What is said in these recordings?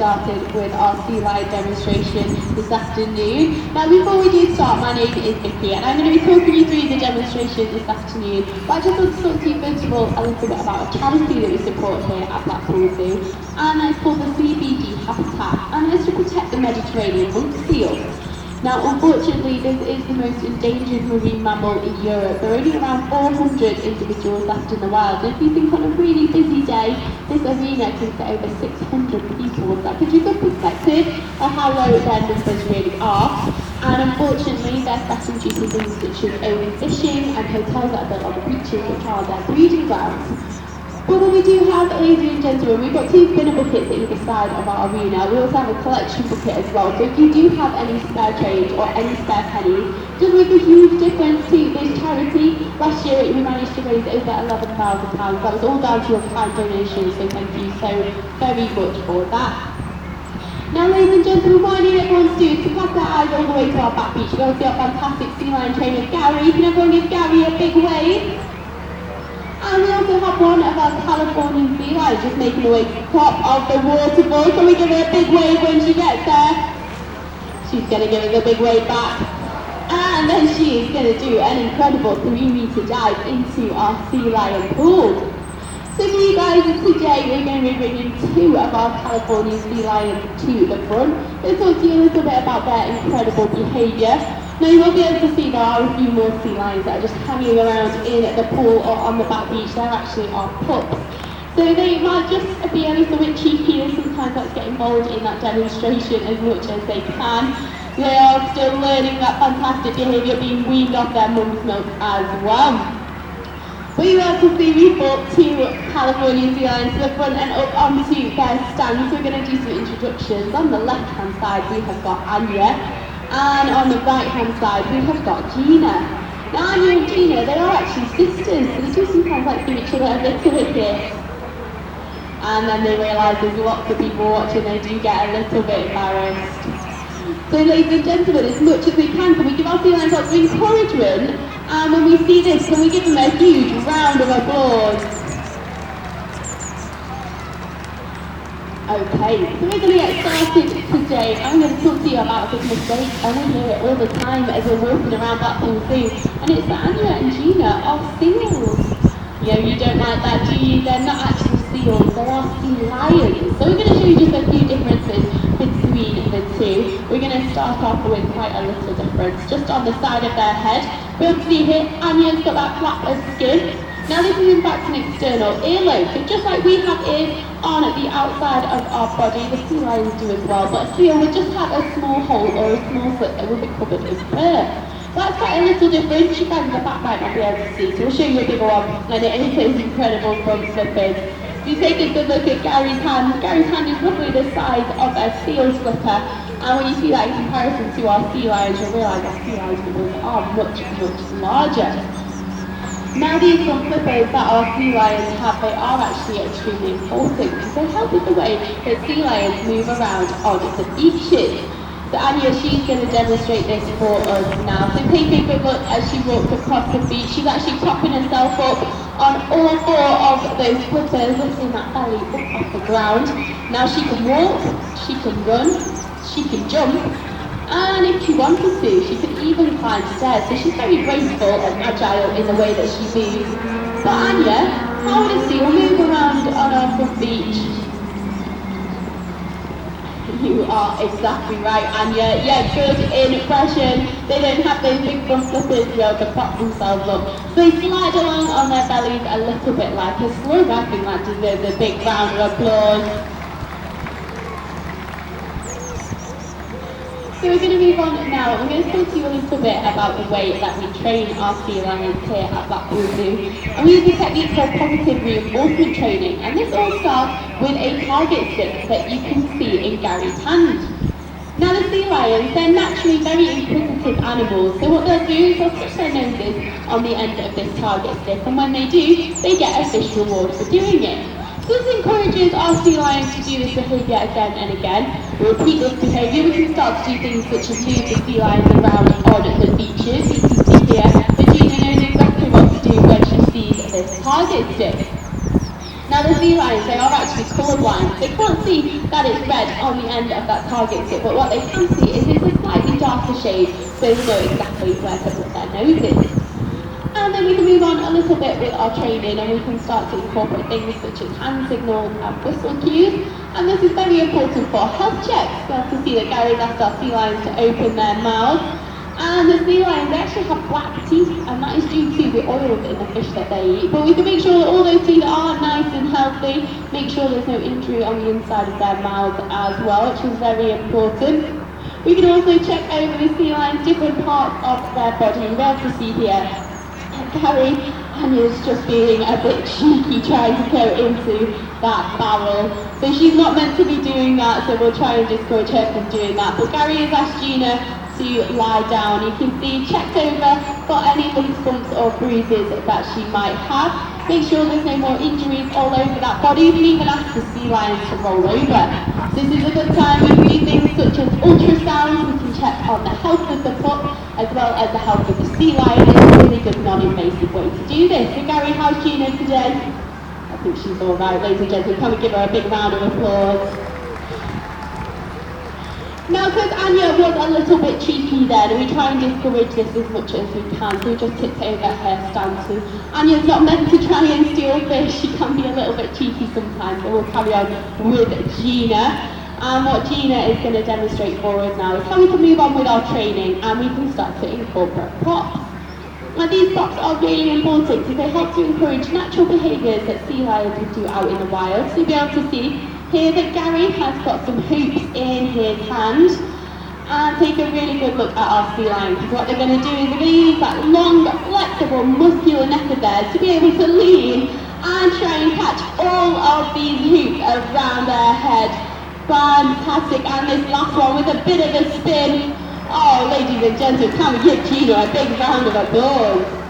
started with our sea lion demonstration this afternoon. Now before we do start, my name is Vicky and I'm going to be talking you through the demonstration this afternoon. But I just want to talk to you first of all a little bit about a charity that we support here at Blackpool Zoo, and it's called the CBD Habitat, and it's to protect the Mediterranean monk seal. Now, unfortunately, this is the most endangered marine mammal in Europe. There are only around 400 individuals left in the wild. And if you think on a really busy day, this arena can fit over 600 people. That gives you a good perspective of how low their numbers really are. And unfortunately, they're threatened due to things such as overfishing and hotels that are built on the beaches, which are their breeding grounds. But what we do have, ladies and gentlemen, we've got 2 spinner buckets at either side of our arena. We also have a collection bucket as well. So if you do have any spare change or any spare pennies, it does make a huge difference to this charity. Last year we managed to raise over £11,000. That was all down to your kind donations, so thank you so very much for that. Now, ladies and gentlemen, what I need everyone to do is to cast their eyes all the way to our back beach. You're going to see our fantastic sea lion trainer, Gary. Can everyone give Gary a big wave? And we also have one of our Californian sea lions just making her way to the top of the waterfall. Can we give her a big wave when she gets there? She's going to give us a big wave back. And then she is going to do an incredible 3-meter dive into our sea lion pool. So for you guys, today we're going to be bringing 2 of our Californian sea lions to the front. Let's talk to you a little bit about their incredible behaviour. Now you will be able to see there are a few more sea lions that are just hanging around in the pool or on the back beach. They're actually our pups. So they might just be a little bit cheeky, and sometimes let's get involved in that demonstration as much as they can. They are still learning that fantastic behaviour, being weaned off their mum's milk as well. But you will see we brought 2 Californian sea lions to the front and up onto their stand. So we're going to do some introductions. On the left hand side we have got Anya. And on the right hand side we have got Gina. Now Anya and Gina, they are actually sisters, so they do sometimes like give each other a little bit here. And then they realise there's lots of people watching, they do get a little bit embarrassed. So ladies and gentlemen, as much as we can we give our sea lions lots of encouragement, and when we see this, can we give them a huge round of applause? Okay, so we're going to get started today. I'm going to talk to you about this mistake. I hear it all the time as we're walking around Blackpool Zoo, and it's that Anya and Gina are seals. You know, you don't like that, do you? They're not actually seals, they are sea lions. So we're going to show you just a few differences between the 2. We're going to start off with quite a little difference. Just on the side of their head, we'll see here, Anya's got that flap of skin. Now this is in fact an external earlobe, so just like we have ears on the outside of our body, the sea lions do as well, but a seal would just have a small hole or a small slit that would be covered in fur. That's quite a little different. You guys in the back might not be able to see, so we'll show you a bigger one, and it is those incredible front flippers. If you take a good look at Gary's hand is roughly the size of a seal's flipper, and when you see that in comparison to our sea lions, you'll realise our sea lions are much, much larger. Now these front flippers that our sea lions have, they are actually extremely important because they help with the way that sea lions move around on the beaches. So Anya, she's going to demonstrate this for us now. So take a good look as she walks across the beach. She's actually propping herself up on all 4 of those flippers, lifting that belly up off the ground. Now she can walk, she can run, she can jump, and if she wanted to, she could even climb stairs. So she's very graceful and agile in the way that she moves. But Anya, how would a seal move around on our front beach? You are exactly right, Anya. Yeah, good impression. They don't have those big front flippers to be able to prop themselves up. So they slide along on their bellies a little bit like a slug. I think that deserves a big round of applause. So we're going to move on now. I'm going to talk to you a little bit about the way that we train our sea lions here at Blackpool Zoo. And we use a technique called positive reinforcement training. And this all starts with a target stick that you can see in Gary's hand. Now the sea lions, they're naturally very inquisitive animals. So what they'll do is they'll touch their noses on the end of this target stick. And when they do, they get a fish reward for doing it. So this encourages our sea lions to do this behaviour again and again. We repeat this behaviour. We can start to do things such as move the sea lions around on the beaches. You can see here that Gina knows exactly what to do when she sees this target stick. Now the sea lions, they are actually colourblind. They can't see that it's red on the end of that target stick, but what they can see is it's a slightly darker shade, so they know exactly where to put their noses. And then we can move on a little bit with our training, and we can start to incorporate things such as hand signals and whistle cues. And this is very important for health checks. We have to see that Gary's asked our sea lions to open their mouths. And the sea lions, they actually have black teeth, and that is due to the oils in the fish that they eat. But we can make sure that all those teeth are nice and healthy, make sure there's no injury on the inside of their mouths as well, which is very important. We can also check over the sea lions' different parts of their body. You'll be able to see here Gary, and is just being a bit cheeky trying to go into that barrel. So she's not meant to be doing that, so we'll try and discourage her from doing that. But Gary has asked Gina to lie down. You can see, checked over for any lumps, bumps or bruises that she might have. Make sure there's no more injuries all over that body. You can even ask the sea lions to roll over. This is a good time. We can do things such as ultrasounds. We can check on the health of the pup as well as the health of the sea lion. It's a really good non-invasive way to do this. So Gary, how's Gina today? I think she's all right, ladies and gentlemen. Can we give her a big round of applause? Now, because Anya was a little bit cheeky then, and we try and discourage this as much as we can, so we just tipped over her stance. Anya's not meant to try and steal fish, she can be a little bit cheeky sometimes, so we'll carry on with Gina. And what Gina is going to demonstrate for us now is how we can move on with our training and we can start to incorporate props. Now these props are really important because they help to encourage natural behaviours that sea lions would do out in the wild. So you'll be able to see here that Gary has got some hoops in his hand, and take a really good look at our sea lion, because what they're going to do is they're going to use that long, flexible, muscular neck of theirs to be able to lean and try and catch all of these hoops around their head. Fantastic, and this last one with a bit of a spin. Oh, ladies and gentlemen, can we give Gina a big round of applause?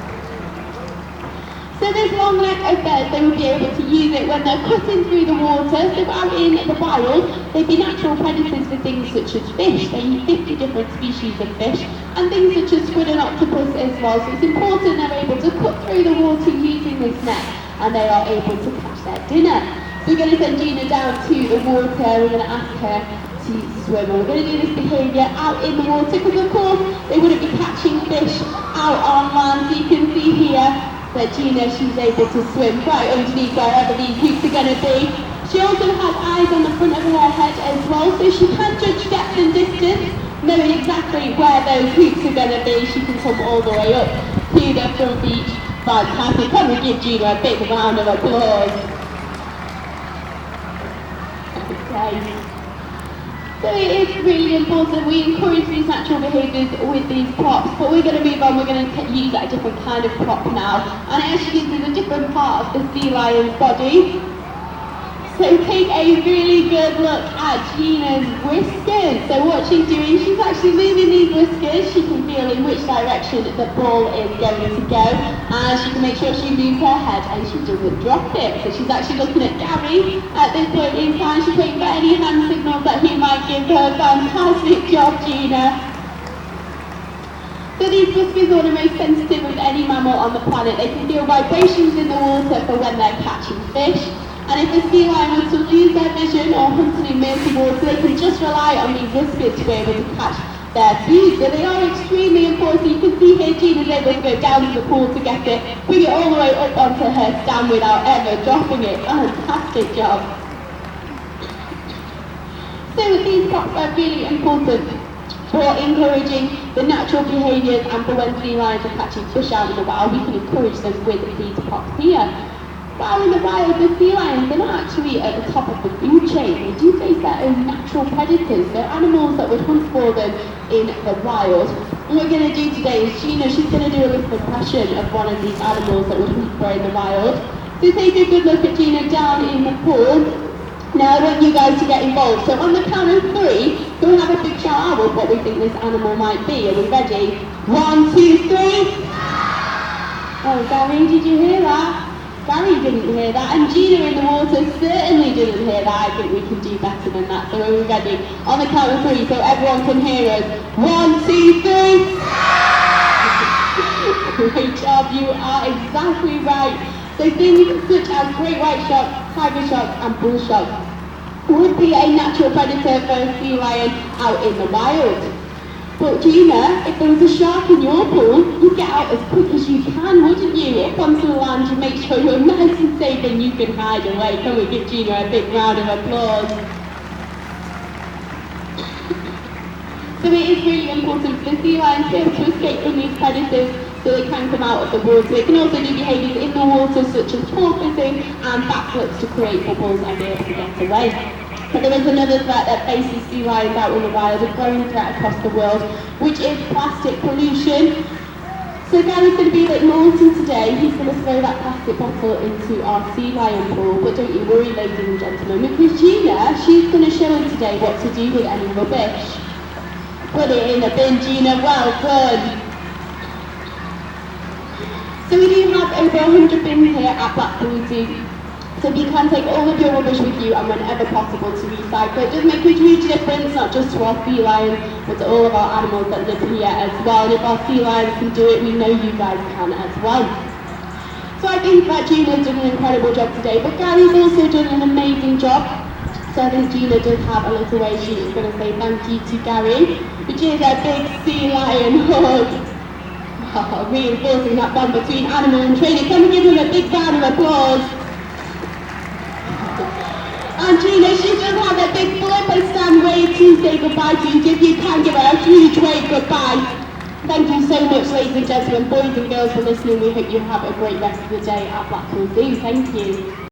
So this long neck of theirs, they will be able to use it when they're cutting through the water. So out in the wild, they'd be natural predators for things such as fish. They eat 50 different species of fish, and things such as squid and octopus as well. So it's important they're able to cut through the water using this net, and they are able to catch their dinner. So we're going to send Gina down to the water. We're going to ask her to swim. And we're going to do this behaviour out in the water, because of course they wouldn't be catching fish out on land. So you can see here that Gina, she's able to swim right underneath wherever these hoops are going to be. She also has eyes on the front of her head as well, so she can judge depth and distance, knowing exactly where those hoops are going to be. She can come all the way up to the front beach. Fantastic. Can we give Gina a big round of applause? Okay. So it is really important we encourage these natural behaviours with these props, but we're going to move on. We're going to use a different kind of prop now, and it actually gives us a different part of the sea lion's body. So take a really good look at Gina's whiskers. So what she's doing, she's actually moving these whiskers. She can feel in which direction the ball is going to go, and she can make sure she moves her head and she doesn't drop it. So she's actually looking at Gary at this point in time. She's waiting for any hand signals that he might give her. Fantastic job, Gina. So these whiskers are the most sensitive of any mammal on the planet. They can feel vibrations in the water for when they're catching fish. And if the sea lion was to lose their vision or hunting in murky water, they can just rely on these whiskers to be able to catch their food. So they are extremely important. You can see here Gina's able to go down to the pool to get it, bring it all the way up onto her stand without ever dropping it. Fantastic job. So these props are really important for encouraging the natural behaviours, and for when sea lions are catching fish out in the wild, we can encourage them with these props here. While in the wild, the sea lions, they're not actually at the top of the food chain. They do face their own natural predators. They're animals that would hunt for them in the wild. What we're going to do today is Gina, she's going to do a little impression of one of these animals that would hunt for in the wild. So take a good look at Gina down in the pool. Now I want you guys to get involved. So on the count of 3, we'll have a big shout out of what we think this animal might be. Are we ready? 1, 2, 3. Oh, Gary, did you hear that? Gary didn't hear that, and Gina in the water certainly didn't hear that. I think we can do better than that. So are we ready? On the count of 3, so everyone can hear us. 1, 2, 3. Great job, you are exactly right. So things such as great white sharks, tiger sharks and bull sharks would be a natural predator for a sea lion out in the wild. But Gina, if there was a shark in your pool, you'd get out as quick as you can, wouldn't you? Up onto the land to make sure you're nice and safe and you can hide away. Can we give Gina a big round of applause? So it is really important for the sea lions to be able to escape from these predators so they can come out of the water. They can also do behaviours in the water such as porpoising and backflips to create bubbles and be able to get away. But there is another threat that faces sea lions out in the wild, a growing threat across the world, which is plastic pollution. So Gary's going to be a bit naughty today. He's going to throw that plastic bottle into our sea lion pool. But don't you worry, ladies and gentlemen, because Gina, she's going to show him today what to do with any rubbish. Put it in a bin, Gina, well done. So we do have over 100 bins here at Blackpool Zoo. So you can take all of your rubbish with you and whenever possible to recycle. It does make a huge difference, not just to our sea lions, but to all of our animals that live here as well. And if our sea lions can do it, we know you guys can as well. So I think that Gina's done an incredible job today, but Gary's also done an amazing job. So I think Gina does have a little way she is going to say thank you to Gary, which is a big sea lion hug. Oh, reinforcing that bond between animal and trainer. Can we give him a big round of applause? And Gina, she does have a big flipper stand wave to say goodbye to you. If you can give her a huge wave goodbye. Thank you so much, ladies and gentlemen, boys and girls, for listening. We hope you have a great rest of the day at Blackpool Zoo. Thank you.